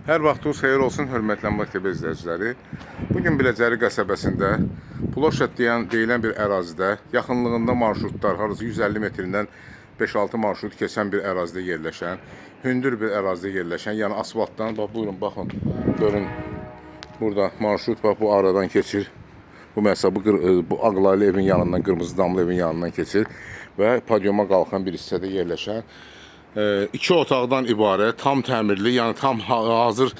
Hər vaxtınız xeyir olsun, hörmətli Amma TV izləyiciləri. Bugün Biləcəri qəsəbəsində Ploşad deyilən bir ərazidə, yaxınlığında marşrutlar, harası 150 metrindən 5-6 marşrut keçən bir ərazidə yerləşən, hündür bir ərazidə yerləşən, yəni asfaltdan, buyurun, baxın, görün, burada marşrut bu aradan keçir. Bu məsələ bu ağlaylı evin yanından, qırmızı damlı evin yanından keçir və podyuma qalxan bir hissədə yerləşən, 2 otaqdan ibarət, tam təmirli, yəni tam hazır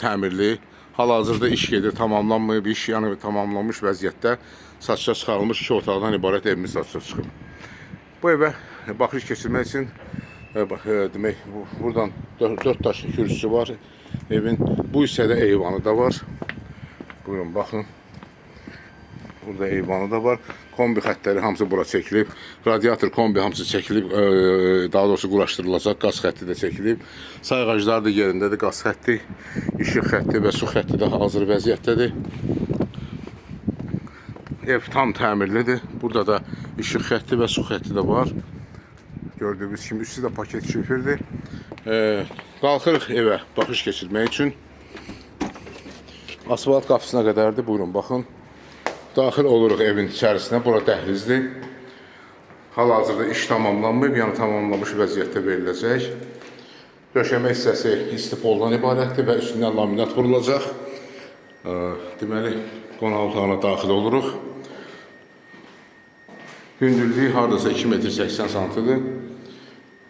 təmirli, hal-hazırda iş gedir, tamamlanmayıb iş, yəni tamamlanmış vəziyyətdə satışa çıxarılmış 2 otaqdan ibarət evimiz satışa çıxıb. Bu evə baxış keçirmək üçün demək, buradan 4 daş kürsüsü var evin. Bu hissədə eyvanı da var. Buyurun, baxın. Burada eyvanı da var. Kombi xəttləri hamısı bura çəkilib. Radiator kombi hamısı çəkilib. Daha doğrusu quraşdırılacaq. Qaz xətti də çəkilib. Sayğaclar da yerindədir. Qaz xətti, işıq xətti və su xətti də hazır vəziyyətdədir. Ev tam təmirlidir. Burada da işıq xətti və su xətti də var. Gördüyünüz kimi üstü də paket şifirdir. Qalxırıq evə baxış keçirmək üçün. Asfalt qapısına qədərdir. Buyurun, baxın. Daxil oluruq evin içərisinə. Bura dəhlizdir. Hal-hazırda iş tamamlanmayıb, yəni tamamlanmış vəziyyətdə veriləcək. Döşəmə hissəsi istipoldan ibarətdir və üstündən laminat vurulacaq. Deməli, qonaq otağına daxil oluruq. Hündürlüyü hardasa 2,80 m-dir.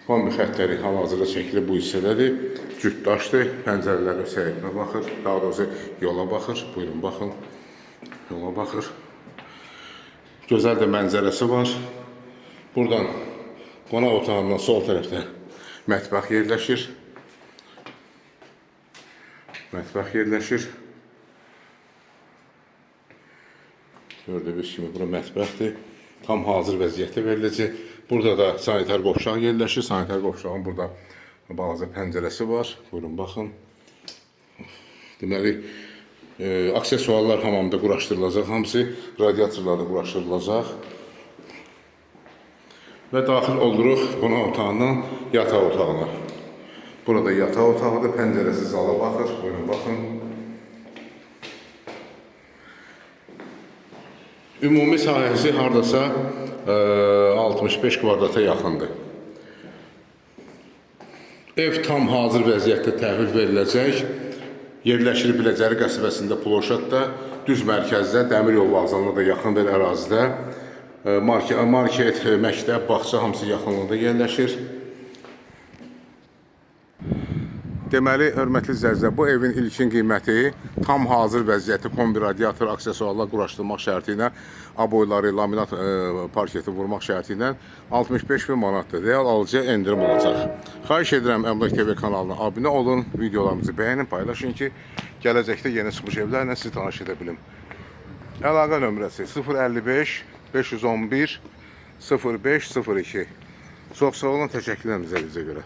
Kombi xəttləri hal-hazırda çəkilib bu hissədədir. Cüt daşdır. Pəncərələr səhiyyə baxır. Daha doğrusu yola baxır. Buyurun, baxın. Yola baxır. Gözəl də mənzərəsi var. Buradan qonaq otağından sol tərəfdə mətbəx yerləşir. Mətbəx yerləşir. Gördüyünüz kimi bura mətbəxdir. Tam hazır vəziyyətdə veriləcək. Burada da sanitar qovşaq yerləşir. Sanitar qovşağın burada balaca pəncərəsi var. Buyurun, baxın. Deməli, aksesuarlar hamamda quraşdırılacaq, hamısı radiatorlarda quraşdırılacaq. Və daxil oluruq qonaq otağından yataq otağına. Burada yataq otağıdır, pəncərəsi zala baxır. Buyurun, baxın. Ümumi sahəsi hardasa 65 kvadrata yaxındır. Ev tam hazır vəziyyətdə təhvil veriləcək. Yerləşir Biləcəri qəsəbəsində Ploşadda, düz mərkəzdə, dəmir yol vağzalına da yaxın bir ərazidə. Market, məktəb, bağça hamısı yaxınlığında yerləşir. Deməli, hörmətli izləyicilər, bu evin ilkin qiyməti tam hazır vəziyyəti kombi radiator aksesuarlar quraşdırmaq şərti ilə, aboyları, laminat parketi vurmaq şərti ilə 65.000 manatdır. Real alıcıya endirim olacaq. Xahiş edirəm Əmlak TV kanalına abunə olun, videolarımızı bəyənin, paylaşın ki, gələcəkdə yeni çıxmış evlərlə sizi tanış edə bilim. Əlaqə nömrəsi 055 511 0502. Çox sağ olun, təşəkkür edirəm bizə görə.